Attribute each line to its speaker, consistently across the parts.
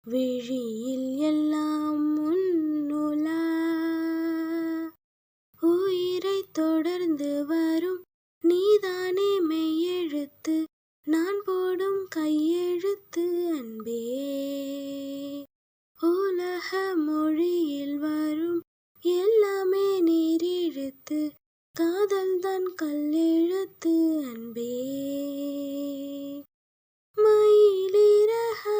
Speaker 1: விழியில் எல்லாம் உன்னுலா உயிரைத் தொடர்ந்து வரும் நீதானே மெய்யெழுத்து நான் போடும் கையெழுத்து அன்பே. உலக மொழியில் வரும் எல்லாமே நீரெழுத்து காதல்தான் கல்லெழுத்து அன்பே. மயிலிறகாய்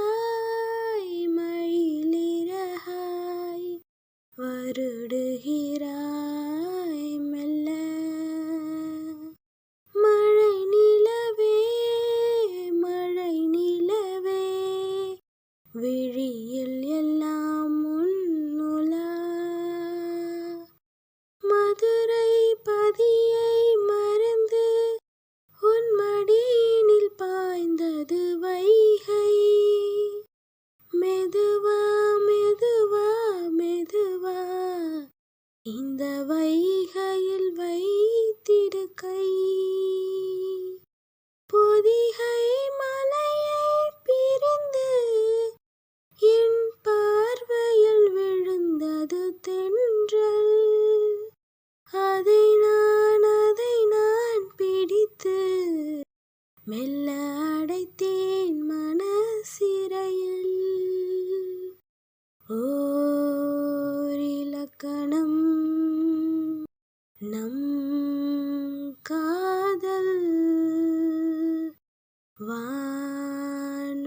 Speaker 1: மயிலிறகாய் வருடுகிறாய் மெல்ல. மழை நிலவே மழை நிலவே விழியில் எல்லாம் உன்னுலா. மதுரை பதியை மறந்து உன் மடியினில் பாய்ந்தது வைகை. மெதுவா மெதுவா மெதுவா இந்த வைகையில் வைத்திடு கை. பொதிகை மலையை பிரிந்து என் பார்வையில் விழுந்தது தென்றல். அதை நான் பிடித்து மெல்ல அடைத்தேன் மனசிறையில். ஓர் இலக்கணம் நம் காதல்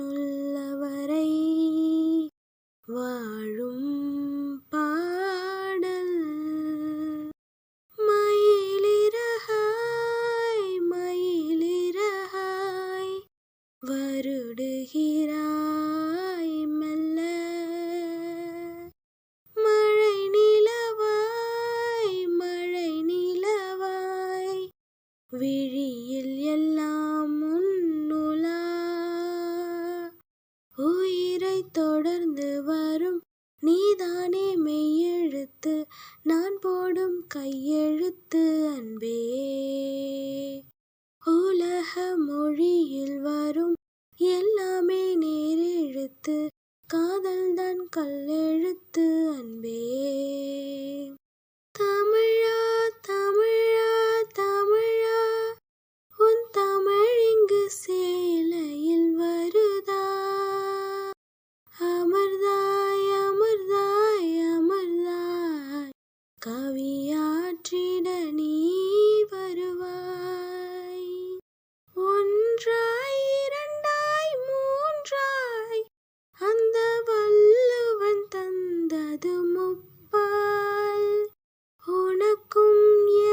Speaker 1: வானுள்ளவரை வாழும் பாடல். மயிலிறகாய் மயிலிறகாய் வருடுகிறாய் மெல்ல. மழை நிலவாய் மழை நிலவாய் விழியில் எல்லாம் உன்னுலா. உயிரைத் தொடர்ந்து வரும் நீதானே மெய்யெழுத்து நான் போடும் கையெழுத்து அன்பே. உலக மொழியில் வரும் எல்லாமே நேரெழுத்து காதல்தான் கல்லெழுத்து அன்பே. தமிழா தமிழா தமிழா உன் தமிழ் இங்கு சேலையில் வருதா. அமர்தாய் அமர்தாய் அமர்தாய் கவியாற்றிட நீ வருவாய். ஒன்றாய் இரண்டாய் மூன்றாய் அந்த வள்ளுவன் தந்தது முப்பால். உனக்கும்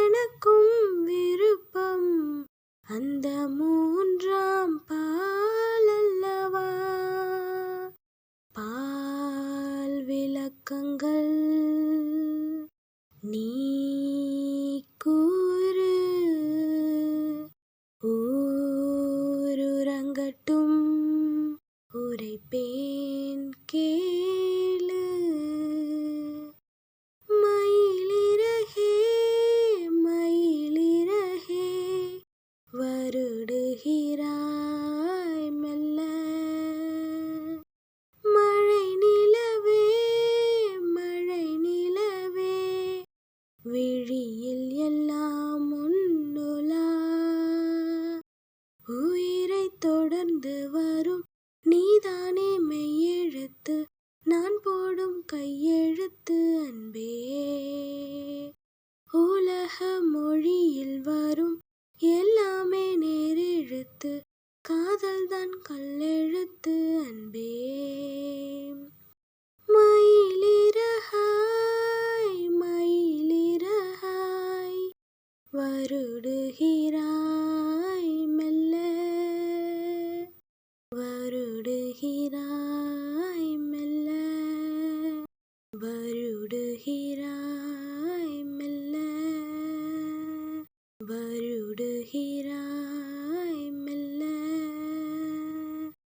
Speaker 1: எனக்கும் விருப்பம் அந்த மூன்றாம் பால் அல்லவா. பால் விளக்கங்கள் நீ கூறு. ஊருறங்கட்டும் உரைப்பேன் கேளு. மயிலிறகே மயிலிறகே வருடுகிறாய் மெல்ல. மழை நிலவே மழை நிலவே விழியில் எல்லாம் உன்னுலா. உயிரைத் தொடர்ந்து வரும் நீதானே மெய்யெழுத்து நான் போடும் கையெழுத்து அன்பே. உலக மொழியில் வரும் எல்லாமே நேரெழுத்து காதல்தான் கல்லெழுத்து அன்பே. மயிலிறகாய் மயிலிறகாய் வருடுகிறாய் மெல்ல.